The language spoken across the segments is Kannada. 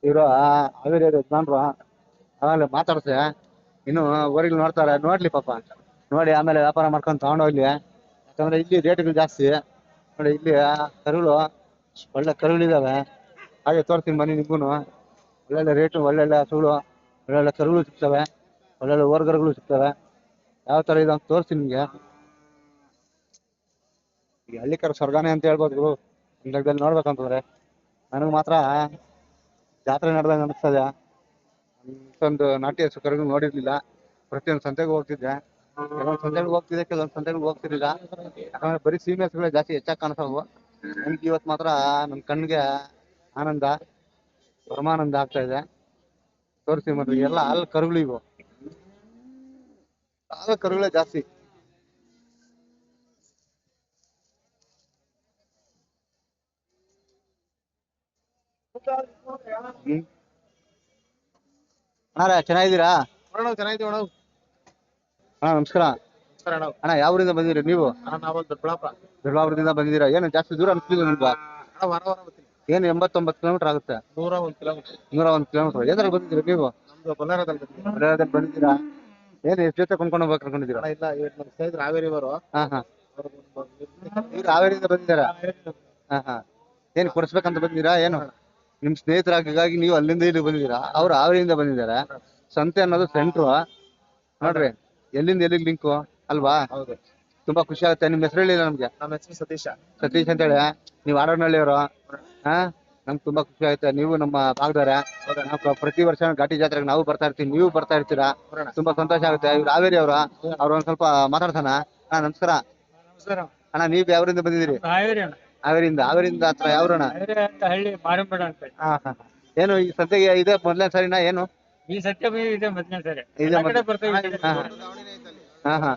ಇವರು ಹಾವೇರಿ ಯಜಮಾನ್ರು ಆಮೇಲೆ ಮಾತಾಡ್ತೆ ಇನ್ನು ಊರಿಗೆ ನೋಡ್ತಾರೆ, ನೋಡ್ಲಿ ಪಾಪ, ನೋಡಿ ಆಮೇಲೆ ವ್ಯಾಪಾರ ಮಾಡ್ಕೊಂಡು ತಗೊಂಡೋಗ್ಲಿ. ಯಾಕಂದ್ರೆ ಇಲ್ಲಿ ರೇಟ್ಗಳು ಜಾಸ್ತಿ ನೋಡಿ. ಇಲ್ಲಿ ಕರುಗಳು ಒಳ್ಳೆ ಕರುಗಳಿದಾವೆ, ಹಾಗೆ ತೋರಿಸ್ತೀನಿ ಬನ್ನಿ ನಿಮ್ಗೂನು. ಒಳ್ಳೊಳ್ಳೆ ರೇಟು, ಒಳ್ಳೊಳ್ಳೆ ಹಸುಗಳು, ಒಳ್ಳೊಳ್ಳೆ ಕರುಗಳು ಸಿಗ್ತವೆ, ಒಳ್ಳೊಳ್ಳೆ ಓರ್ಗರುಗಳು ಸಿಗ್ತವೆ. ಯಾವ ತರ ಇದೆ ಅಂತ ತೋರಿಸ್ತೀನಿ ನಿಮ್ಗೆ. ಈ ಹಳ್ಳಿಕರ ಸ್ವರ್ಗಾನೆ ಅಂತ ಹೇಳ್ಬೋದು ಇಂಥದ್ದಲ್ಲಿ ನೋಡ್ಬೇಕಂತಂದ್ರೆ. ನನಗೆ ಮಾತ್ರ ಜಾತ್ರೆ ನಡೆದಂಗೆ ಅನಿಸ್ತದೆ. ಇಷ್ಟೊಂದು ನಾಟಿ ಹಸು ಕರುಗಳು ನೋಡಿರ್ಲಿಲ್ಲ. ಪ್ರತಿಯೊಂದು ಸಂತೆಗೂ ಹೋಗ್ತಿದ್ದೆ, ಕೆಲವೊಂದು ಸಂತೆಗಳಿಗೆ ಹೋಗ್ತಿದ್ದೆ, ಕೆಲವೊಂದು ಸಂತೆಗಳಿಗೆ ಹೋಗ್ತಿರ್ಲಿಲ್ಲ. ಯಾಕಂದ್ರೆ ಬರೀ ಸೀಮೆ ಹಸುಗಳೇ ಜಾಸ್ತಿ ಹೆಚ್ಚಾಗಿ ಕಾಣಿಸವು. ನನ್ಗೆ ಇವತ್ತು ಮಾತ್ರ ನನ್ನ ಕಣ್ಣಿಗೆ ಆನಂದ, ಪರಮಾನಂದ ಆಗ್ತಾ ಇದೆ. ತೋರಿಸಿ ಮತ್ತೆ ಎಲ್ಲ ಹಾಲು ಕರುಗಳು, ಇವು ಹಾಲು ಕರುಗಳೇ ಜಾಸ್ತಿ. ಅಣ್ಣ ಚೆನ್ನಾಗಿದ್ದೀರಾ? ಚೆನ್ನಾಗಿದ್ದೀವಿ ಅಣ್ಣ. ಅಣ್ಣ ನಮಸ್ಕಾರ. ನಮಸ್ಕಾರ ಅಣ್ಣ. ಅಣ್ಣ ಯಾವ ಊರಿಂದ ಬಂದಿದ್ದೀರಿ ನೀವು? ನಾವು ದೊಡ್ಡಬಳ್ಳಾಪುರದಿಂದ ಬಂದಿದ್ದೀರಾ? ಏನು ಜಾಸ್ತಿ ದೂರ ಅನ್ಸ್ಲಿಲ್ಲ ನಿಮ್ಗೆ? ವಾರ ವಾರ ಬರ್ತೀನಿ. ಏನು 89 ಕಿಲೋಮೀಟರ್ ಆಗುತ್ತೆ? 101 ಕಿಲೋಮೀಟರ್. 101 ಕಿಲೋಮೀಟರ್. ಎದ್ರಲ್ಲಿ ಬಂದಿದ್ದೀರಾ ನೀವು? ನಮ್ದು ಬಳ್ಳಾರದಲ್ಲಿ ಬರ್ತೀನಿ. ಬಳ್ಳಾರದಲ್ಲಿ ಬಂದಿದ್ದೀರಾ? ಏನು ಎಷ್ಟು ಜೊತೆ ಕೊಂಡ್ಕೊಂಡು ಹೋಗ್ಬೇಕು ಅನ್ಕೊಂಡಿದ್ದೀರಾ? ಇಲ್ಲ, ಇವತ್ತು ನಮ್ಮ ಸ್ನೇಹಿತರು ಹಾವೇರಿಯವರು. ಹಾ ಹಾ, ಇವ್ರು ಹಾವೇರಿಯಿಂದ ಬಂದಿದ್ದೀರಾ? ಹಾ ಹಾ, ಏನು ಕೊಡಿಸ್ಬೇಕಂತ ಬಂದಿದ್ದೀರಾ ಏನು? ನಿಮ್ ಸ್ನೇಹಿತರಾಗಿ ನೀವು ಅಲ್ಲಿಂದ ಇಲ್ಲಿ ಬಂದಿದ್ದೀರಾ, ಅವ್ರು ಹಾವೇರಿಯಿಂದ ಬಂದಿದ್ದಾರೆ. ಸಂತೆ ಅನ್ನೋದು ಸೆಂಟ್ರು ನೋಡ್ರಿ, ಎಲ್ಲಿಂದ ಎಲ್ಲಿಗೆ ಲಿಂಕು ಅಲ್ವಾ? ಹೌದು, ತುಂಬಾ ಖುಷಿ ಆಗುತ್ತೆ. ನಿಮ್ ಹೆಸರು ಹೇಳಿಲ್ಲ ನಮ್ಗೆ? ನಮ್ಮ ಹೆಸರು ಸತೀಶ. ಸತೀಶ್ ಅಂತ ಹೇಳಿ, ನೀವು ಆಡೋನಹಳ್ಳಿಯವರು. ಹಾ, ನಮ್ಗೆ ತುಂಬಾ ಖುಷಿ ಆಯ್ತು. ನೀವು ನಮ್ಮ ಭಾಗದವ್ರೆ. ನಾವು ಪ್ರತಿ ವರ್ಷ ಘಾಟಿ ಜಾತ್ರೆಗೆ ನಾವು ಬರ್ತಾ ಇರ್ತೀವಿ, ನೀವು ಬರ್ತಾ ಇರ್ತೀರಾ. ತುಂಬಾ ಸಂತೋಷ ಆಗುತ್ತೆ. ಇವ್ರು ಹಾವೇರಿ ಅವ್ರ ಒಂದ್ ಸ್ವಲ್ಪ ಮಾತಾಡ್ಸೋಣ. ಅಣ್ಣ ನಮಸ್ಕಾರ. ಅಣ್ಣ ನೀವ್ ಯಾವ್ರಿಂದ ಬಂದಿದ್ದೀರಿ? ಹಾವೇರಿಯಿಂದ ಹತ್ರ ಯಾವ್ರಣ್ಣ? ಹಾ ಹಾ, ಏನು ಈ ಸದ್ಯಗೆ ಇದೆ ಮೊದ್ಲನೇ ಸರಿನಾ ಏನು? ಈ ಸತ್ಯ ಇದೆ ಮೊದಲನೇ ಸರಿ. ಇದೆ ಹಾ ಹಾ,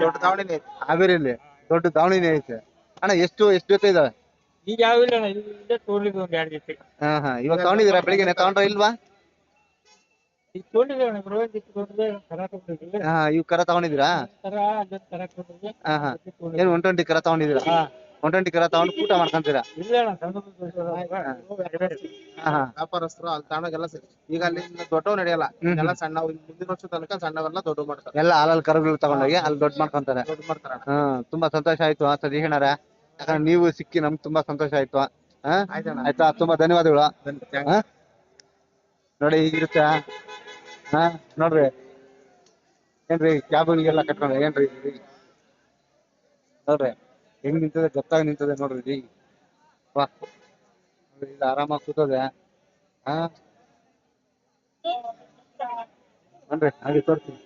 ದೊಡ್ಡ ದಾವಣಿನೇ ಐತಿ ಹಾವೇರಿಯಲ್ಲಿ ದೊಡ್ಡ ದಾವಣಿನೇ ಐತೆ. ಅಣ್ಣ ಎಷ್ಟು ಜೊತೆ ಇದಾವೆ? ಈಗ ಯಾವಿಲ್ಲ ಇಲ್ಲೇ ತೋರ್ಲಿಕ್ಕೆ ಒಂದ್ 2 ಜೊತೆ. ಹಾ ಹಾ, ಇವಾಗ ತಗೊಂಡಿದ್ದೀರಾ? ಬೆಳಿಗ್ಗೆ ತಗೊಂಡ್ರ ಇಲ್ವಾ? ಈಗ ತೋರ್ಲಿದ್ದೇವೆ ಬರುವಾಗ ತಗೊಂಡ್ರೆ ಕರ ತಗೊಂಡಿದ್ವಿ. ಹಾ, ಇವ್ ಕರ ತಗೊಂಡಿದ್ದೀರಾ? ಕರ ಅದೇ ಕರ ತಗೊಂಡ್ವಿ. ಹಾ ಹಾ, ಏನು 120 ಕರ ತಗೊಂಡಿದ್ದೀರಾ? 120 ಕರ ತಗೊಂಡು ಊಟ ಮಾಡ್ಕೊಂತೀರಾ? ಇಲ್ಲ ಹಾ ಹಾ, ವ್ಯಾಪಾರಸ್ಥರು ಅಲ್ಲಿ ತಗೊಂಡಾಗೆಲ್ಲ ಈಗ ಅಲ್ಲಿ ದೊಡ್ಡವ್ ನಡೆಯಲ್ಲ, ಎಲ್ಲ ಸಣ್ಣ. ಮುಂದಿನ ವರ್ಷ ತನಕ ಸಣ್ಣವೆಲ್ಲ ದೊಡ್ಡ ಮಾಡ್ತಾರೆ. ಎಲ್ಲ ಹಾಲಲ್ಲಿ ಕರುಗಳು ತಗೊಂಡೋಗಿ ಅಲ್ಲಿ ದೊಡ್ಡ ಮಾಡ್ಕೊಂತಾರೆ. ದೊಡ್ಡ ಮಾಡ್ತಾರ. ತುಂಬಾ ಸಂತೋಷ ಆಯ್ತು ಸತೀಶ್ ಅಣ್ಣಾರೆ. ಯಾಕಂದ್ರೆ ನೀವು ಸಿಕ್ಕಿ ನಮ್ಗೆ ತುಂಬಾ ಸಂತೋಷ ಆಯ್ತು. ಆಯ್ತಾ, ತುಂಬಾ ಧನ್ಯವಾದಗಳು. ನೋಡಿ ಹೀಗಿರುತ್ತೆ. ಹಾ ನೋಡ್ರಿ, ಏನ್ರಿ ಕ್ಯಾಬ್ಗೆಲ್ಲ ಕಟ್ಕೊಂಡ್ರೆ ಏನ್ರಿ ನೋಡ್ರಿ ಹೆಂಗ್ ನಿಂತದೆ, ಗೊತ್ತಾಗಿ ನಿಂತದೆ ನೋಡ್ರಿ. ವಾ, ಇಲ್ಲಿ ಆರಾಮಾಗಿ ಕೂತದೆ. ಹಾ ನೋಡ್ರಿ, ಹಾಗೆ ತೋರಿಸ್ತೀನಿ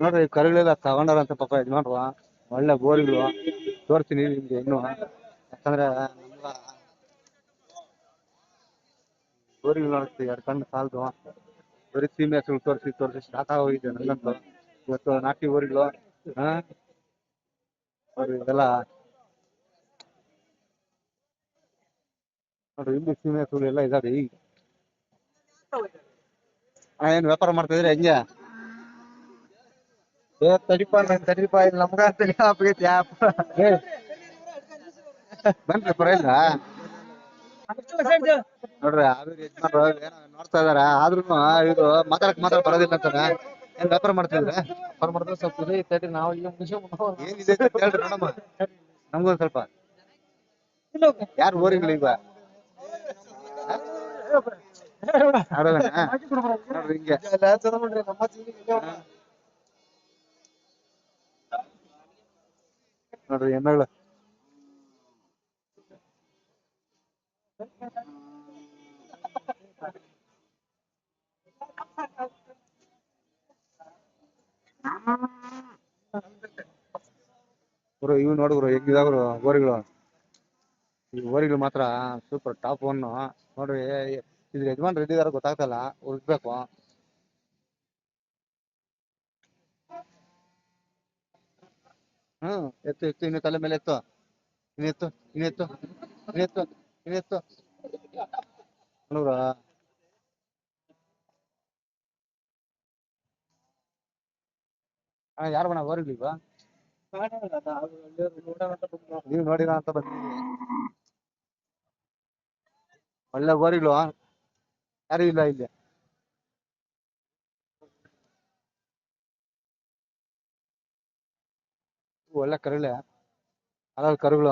ನೋಡ್ರಿ. ಕರುಗಳೆಲ್ಲ ತಗೊಂಡಾರಂತ ಪಾಪ ಯಜಮಾನ್ರು. ಒಳ್ಳೆ ಬೋರಿಗಳು ತೋರಿಸ್ತೀನಿ ನಿಮ್ಗೆ ಇನ್ನು. ಯಾಕಂದ್ರೆ ನಮ್ಗ ಬೋರಿಗಳು ನೋಡ್ತೀವಿ, 2 ಕಣ್ಣು ಸಾಲದು. ಬರೀ ಸೀಮೆ ಹಸುಗಳು ತೋರಿಸಿ ಸಾಕಾಗೋಗಿದೆ ನನ್ನಂತೂ. ಇವತ್ತು ನಾಟಿ ಬೋರಿಗಳು. ಹಾ ನೋಡ್ರಿ, ಇದೆಲ್ಲ ನೋಡ್ರಿ, ಇಲ್ಲಿ ಸೀಮೆ ಹಸುಗಳು ಎಲ್ಲ ಇದಾವೆ. ಈಗ ಏನ್ ವ್ಯಾಪಾರ ಮಾಡ್ತಾ ಇದ್ರೆ ಹೆಂಗೆ? ತಡಿಪ ನಮ್ಗ ಬನ್ರಿ, ಪರವಾಗಿಲ್ಲ. ನೋಡ್ರಿ ಹಾವೇರಿ ಯಜಮಾನ್ರು ಏನೋ ನೋಡ್ತಾ ಇದಾರ, ಆದ್ರೂ ಇದು ಮಾತಾಡಕ್ ಬರೋದಿಲ್ಲ ಅಂತಾನೆ. ಏನ್ ವ್ಯಾಪಾರ ಮಾಡ್ತಿದ್ರೆ? ವ್ಯಾಪಾರ ಮಾಡಿದ್ರೆ ಸ್ವಲ್ಪ ಇದೆ ತಡಿ. ನಾವು ಈಗ ಏನಿದೆ ಅಂತ ಹೇಳ್ರಿ ನೋಡಮ್ಮ, ನಮ್ಗೊಂದ್ ಸ್ವಲ್ಪ. ಯಾರು ಬೋರಿಗಳು ಈಗ? ನೋಡ್ರಿ ಹಿಂಗೆ ನೋಡ್ರಿ ಎಮ್ಮೆಗಳು. ಗುರು ಇವ್ ನೋಡುಗ್ರು ಹೆಂಗಿದಾವ್ರು ಬೋರಿಗಳು. ಈ ಬೋರಿಗಳು ಮಾತ್ರ ಸೂಪರ್ ಟಾಪ್ 1 ನೋಡ್ರಿ. ಇದ್ರ ಯಜಮಾನ್ ರೆಡಿ ಇದಾರ ಗೊತ್ತಾಗ್ತಲ್ಲ, ಉಳಿಸ್ಬೇಕು. ಎತ್ತು ಇನ್ನು ತಲೆ ಮೇಲೆ ಎತ್ತು, ಇನ್ನೆತ್ತು ನೋಡ್ರ. ಯಾರು ಬಣ್ಣ ಬೋರಿಗಳಿಲ್ವಾ? ನೀವು ನೋಡಿರ ಅಂತ ಬಂದಿದ್ದೀವಿ. ಒಳ್ಳೆ ಗೋರಿಗಳು ಯಾರು ಇಲ್ಲ ಇಲ್ಲಿ. ಒಳ್ಳೆ ಕರುಳೆ ಅದ್ರಲ್ಲಿ ಕರುಗಳು.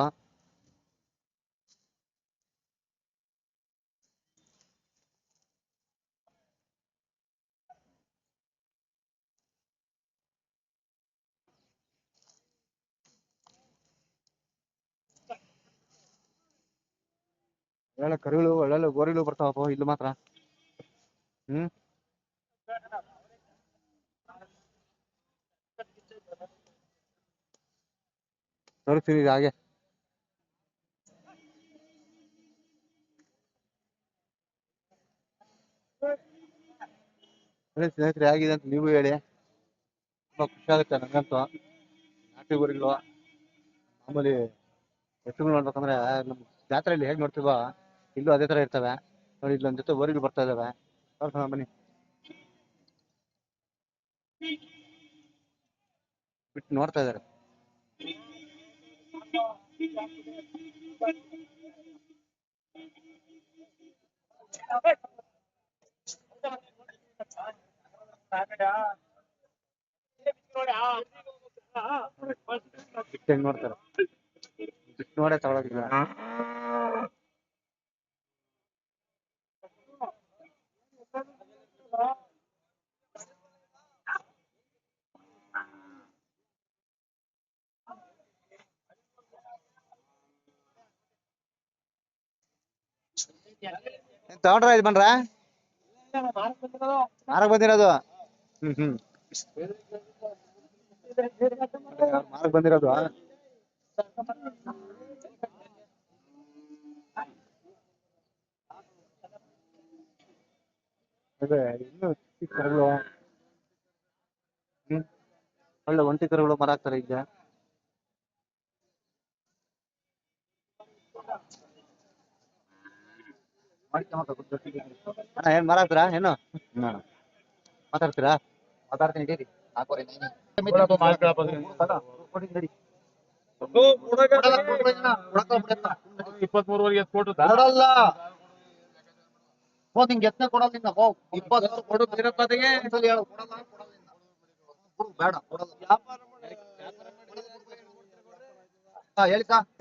ಒಳ್ಳೆ ಕರುಗಳು ಒಳ್ಳೆ ಗೋರಿಗಳು ಬರ್ತಾವಪ್ಪ ಇಲ್ಲಿ ಮಾತ್ರ. ಹ್ಮ್ ತೋರಿಸ್ತೀನಿ ಇದು ಹಾಗೆ. ಹೇಳಿ ಸ್ನೇಹಿತರೆ ಹೇಗಿದೆ ಅಂತ ನೀವು ಹೇಳಿ. ತುಂಬಾ ಖುಷಿ ಆಗುತ್ತೆ ನಂಗಂತೂ. ನಾಟಿ ಗೋರಿಗಳು ಮಾಮೂಲಿ ಎತ್ತುಗಳು ನೋಡ್ಬೇಕಂದ್ರೆ ನಮ್ ಜಾತ್ರೆಯಲ್ಲಿ ಹೇಗ್ ನೋಡ್ತೀವೋ ಇಲ್ಲೂ ಅದೇ ತರ ಇರ್ತವೆ ನೋಡಿ. ಇಲ್ಲೊಂದ್ ಜೊತೆ ಗೋರಿಗಳು ಬರ್ತಾ ಇದಾವೆ, ತೋರ್ಸೋಣ ಬನ್ನಿ. ಬಿಟ್ಟು ನೋಡ್ತಾ ಇದಾರೆ. ಬಿಟ್ಟು ಹೆಂಗ್ ನೋಡ್ತಾರೆ, ಬಿಟ್ಟು ನೋಡೇ ತಗೊಳಕಿಲ್ಲ. ತಗೊಂಡ್ರ ಇದು ಬನ್ರ ಮಾರಕ್ ಬಂದಿರೋದು. ಮಾರಕ್ ಬಂದಿರೋದು. ಅದೇ ಇನ್ನು ಚಿಕ್ಕ ಕರುಗಳು. ಒಳ್ಳೆ ಒಂಟಿ ಕರುಗಳು ಮರ ಹಾಕ್ತಾರೆ ಈಗ. ಅಣ್ಣ ಏನ್ ಮರ ಹಾಕ್ತೀರಾ ಏನು ಮಾತಾಡ್ತೀರಾ? ಮಾತಾಡ್ತೀನಿ ಇಡೀರಿ.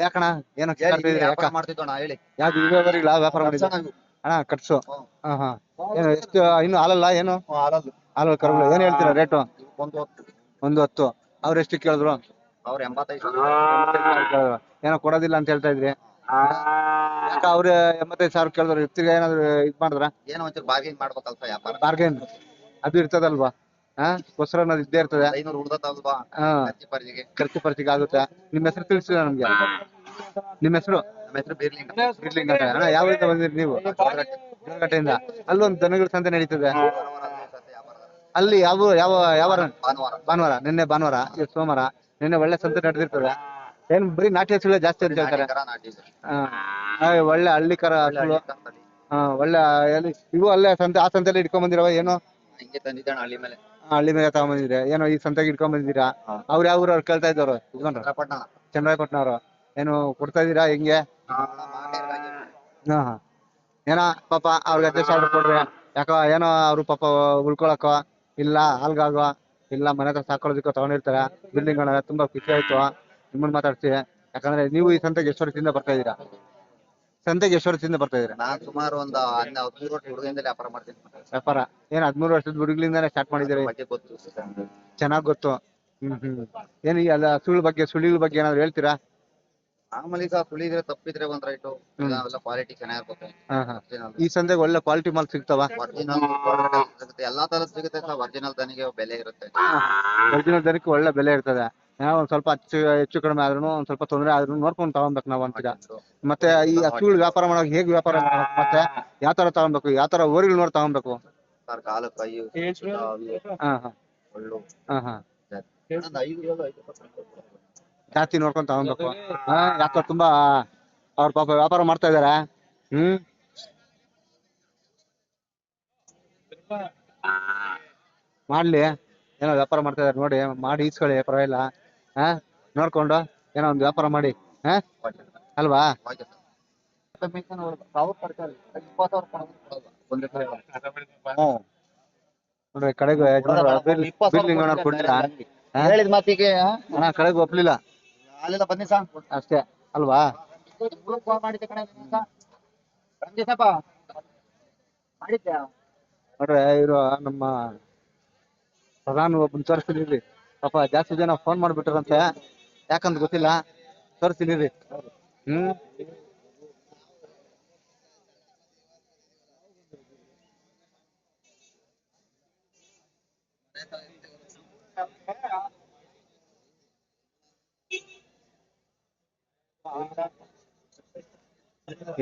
ಯಾಕಣ ಏನೋ ಮಾಡ್ತಿದ್ದೋಣ ಹೇಳಿ. ಯಾವ್ದು ಇಳುವರಿಗಳ ವ್ಯಾಪಾರ ಮಾಡಿದ್ವಿ ಅಣ್ಣ ಕಟ್ಸು. ಹಾ ಏನು ಎಷ್ಟು ಇನ್ನು ಹಾಲಲ್ಲ ಏನು ಹಾಲಲ್ಲಿ ಕರುಗಳು ಏನ್ ಹೇಳ್ತೀರಾ ರೇಟು? 110. ಅವ್ರ ಎಷ್ಟು ಕೇಳಿದ್ರು? ಅವ್ರ 85 ಏನೋ ಕೊಡೋದಿಲ್ಲ ಅಂತ ಹೇಳ್ತಾ ಇದ್ರಿ. ಯಾಕ ಅವ್ರ 85,000 ಕೇಳಿದ್ರು, ತಿರ್ಗ ಏನಾದ್ರು ಇದ್ ಮಾಡಿದ್ರ? ಏನೋ ಒಂಚೂರು ಬಾರ್ಗೇನ್ ಮಾಡ್ಬೇಕಲ್ಸ ವ್ಯಾಪಾರ. ಬಾರ್ಗೇನ್ ಅದು ಇರ್ತದಲ್ವಾ? ಹೊಸರು ಅನ್ನೋದು ಇದ್ದೇ ಇರ್ತದೆ. 500 ಉಳ್ದಲ್ವಾ? ಖರ್ಚು ಪರ್ಚಿಗೆ ಆಗುತ್ತೆ. ನಿಮ್ ಹೆಸರು ತಿಳಿಸಿಲ್ಲ ನಮ್ಗೆ. ನಿಮ್ ಹೆಸರು? ನಮ್ಮ ಹೆಸರು ಬೀರ್ಲಿಂಗ. ಅಣ್ಣ ಯಾವರಿಂದ ಬಂದಿರಿ ನೀವು? ಜೋರಗಟ್ಟೆಯಿಂದ. ಅಲ್ಲೊಂದು ದನಗಳ ಸಂತೆ ನಡೀತದೆ ಅಲ್ಲಿ. ಯಾವ ಯಾವ ಯಾವ ಭಾನುವಾರ. ನಿನ್ನೆ ಭಾನುವಾರ, ಇವತ್ತು ಸೋಮವಾರ. ನಿನ್ನೆ ಒಳ್ಳೆ ಸಂತೆ ನಡೆದಿರ್ತದೆ. ಏನ್ ಬರೀ ನಾಟಿ ಹಸುಗಳೇ ಜಾಸ್ತಿ ಅಂತ ಹೇಳ್ತಾರೆ. ಒಳ್ಳೆ ಹಳ್ಳಿ ಕರ ಹಸುಗಳು. ಒಳ್ಳೆ ಇವು ಅಲ್ಲೇ ಸಂತೆ, ಆ ಸಂತೆಯಲ್ಲಿ ಇಟ್ಕೊಂಡ್ ಬಂದಿರವ ಏನು? ಹಳ್ಳಿ ಮೇಲೆ ತಗೊಂಬಂದಿದ್ರೆ ಏನೋ ಈ ಸಂತೆಗೆ ಇಟ್ಕೊಂಡ್ ಬಂದಿದ್ದೀರಾ? ಅವ್ರು ಯಾವ ಊರವ್ರು ಕೇಳ್ತಾ ಇದ್ದವ್ರು? ಚನ್ನರಾಯಪಟ್ಟಣ ಅವರು. ಏನು ಕೊಡ್ತಾ ಇದೀರಾ ಹೆಂಗೆ? ಏನೋ ಪಾಪ ಅವ್ರಿಗೆ 15,000 ಕೊಡ್ರಿ. ಯಾಕ ಏನೋ ಅವ್ರು ಪಾಪ ಉಳ್ಕೊಳಕೋ ಇಲ್ಲ ಹಾಲ್ಗಾಗೋ ಇಲ್ಲ ಮನೆ ಹತ್ರ ಸಾಕೊಳ್ಳೋದಕ್ಕೋ ತಗೊಂಡಿರ್ತಾರೆ. ಬಿಲ್ಡಿಂಗ್ ತುಂಬಾ ಖುಷಿ ಆಯ್ತು ನಿಮ್ಮನ್ನ ಮಾತಾಡ್ಸಿ. ಯಾಕಂದ್ರೆ ನೀವು ಈ ಸಂತೆಗೆ ಎಷ್ಟು ವರ್ಷದಿಂದ ಬರ್ತಾ ಇದೀರಾ? ಸಂತೆಗೆ ಎಷ್ಟು ವರ್ಷದಿಂದ ಬರ್ತಾ ಇದೀರಾ? ನಾನು ಸುಮಾರು ಒಂದು 13 ವರ್ಷ ಹುಡುಗರಿಂದಲೇ ವ್ಯಾಪಾರ ಮಾಡ್ತೀನಿ. ವ್ಯಾಪಾರ ಏನ್ 13 ವರ್ಷದ ಹುಡುಗಲಿಂದಾನೇ ಸ್ಟಾರ್ಟ್ ಮಾಡಿದ್ದೀರಿ? ಚೆನ್ನಾಗ್ ಗೊತ್ತು. ಏನ್ ಈ ಅಲ್ಲ ಸುಳಿಗಳ ಬಗ್ಗೆ ಏನಾದ್ರು ಹೇಳ್ತೀರಾ? ಮಾಮೂಲಿ ಈಗ ಸುಳಿದ್ರೆ ತಪ್ಪಿದ್ರೆ ಒಂದ್ ರೈಟು. ಕ್ವಾಲಿಟಿ ಚೆನ್ನಾಗಿರ್ಬೇಕು. ಈ ಸಂತೆಗೆ ಒಳ್ಳೆ ಕ್ವಾಲಿಟಿ ಮಾಲ್ ಸಿಗ್ತಾವ? ಒರಿಜಿನಲ್ ಸಿಗುತ್ತೆ, ಎಲ್ಲಾ ತರದ್ ಸಿಗುತ್ತೆ ಸರ್. ಒರಿಜಿನಲ್ ದನಿಗೆ ಬೆಲೆ ಇರುತ್ತೆ. ಒರಿಜಿನಲ್ ದನಕ್ಕೆ ಒಳ್ಳೆ ಬೆಲೆ ಇರ್ತದೆ. ಒಂದ್ ಸ್ವಲ್ಪ ಹೆಚ್ಚು ಕಡಿಮೆ ಆದ್ರೂ ಒಂದ್ ಸ್ವಲ್ಪ ತೊಂದರೆ ಆದ್ರೂ ನೋಡ್ಕೊಂಡು ತಗೊಬೇಕು ನಾವ್ ಅಂತೀರಾ. ಮತ್ತೆ ಈ ಹಸುಗಳು ವ್ಯಾಪಾರ ಮಾಡೋಕೆ ಹೇಗ್ ವ್ಯಾಪಾರ ಮಾಡ್ಬೇಕು? ಮತ್ತೆ ಯಾವ ತರ ತಗೊಬೇಕು? ಯಾವ ತರ ಓರಿಗಳು ನೋಡಿ ತಗೊಬೇಕು? ಕಾಲು ಕೈ ಜಾಸ್ತಿ ನೋಡ್ಕೊಂಡ್ ತಗೊಬೇಕು. ಯಾಕ ತುಂಬಾ ಅವ್ರ ಪಾಪ ವ್ಯಾಪಾರ ಮಾಡ್ತಾ ಇದಾರೆ. ಮಾಡ್ಲಿ, ಏನೋ ವ್ಯಾಪಾರ ಮಾಡ್ತಾ ಇದಾರೆ ನೋಡಿ, ಮಾಡಿ ಈಸ್ಕೊಳ್ಳಿ ಪರವಾಗಿಲ್ಲ. ನೋಡ್ಕೊಂಡು ಏನೋ ಒಂದು ವ್ಯಾಪಾರ ಮಾಡಿ ಅಲ್ವಾ? ನೋಡ್ರಿ ಕಡೆಗೆ ಬಿಲ್ ನಿಂಗಣ್ಣ ಕೊಡ್ಲಿಲ್ಲ ಹಾ? ಹೇಳಿದ ಮಾತಿಗೆ ಅಣ್ಣ ಕಡೆಗೆ ಒಪ್ಲಿಲ್ಲ ಅಲ್ಲೆಲ್ಲ ಬನ್ನಿ ಸಾ ಅಷ್ಟೇ ಅಲ್ವಾ ಫೋನ್ ಮಾಡಿದ್ದೆ ಕಣೆ ಸಂಜೀಸಪ್ಪ ಮಾಡಿದ್ದೆ ನೋಡ್ರಿ ಇವರು ನಮ್ಮ ಪ್ರಧಾನ ಒಬ್ಬನ್ ತೋರಿಸ್ತೀನಿ ಪಾಪ ಜಾಸ್ತಿ ಜನ ಫೋನ್ ಮಾಡ್ಬಿಟ್ರಂತೆ ಯಾಕಂತ ಗೊತ್ತಿಲ್ಲ ತೋರಿಸ್ತೀನಿ ಹ್ಮ್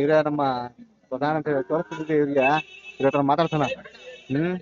ಈಗ ನಮ್ಮ ಪ್ರಧಾನ ತೋರಿಸ್ತಿದ್ವಿ ಇವ್ರಿಗೆ ಇವ್ರ ಹತ್ರ ಮಾತಾಡ್ಸೋಣ ಹ್ಮ್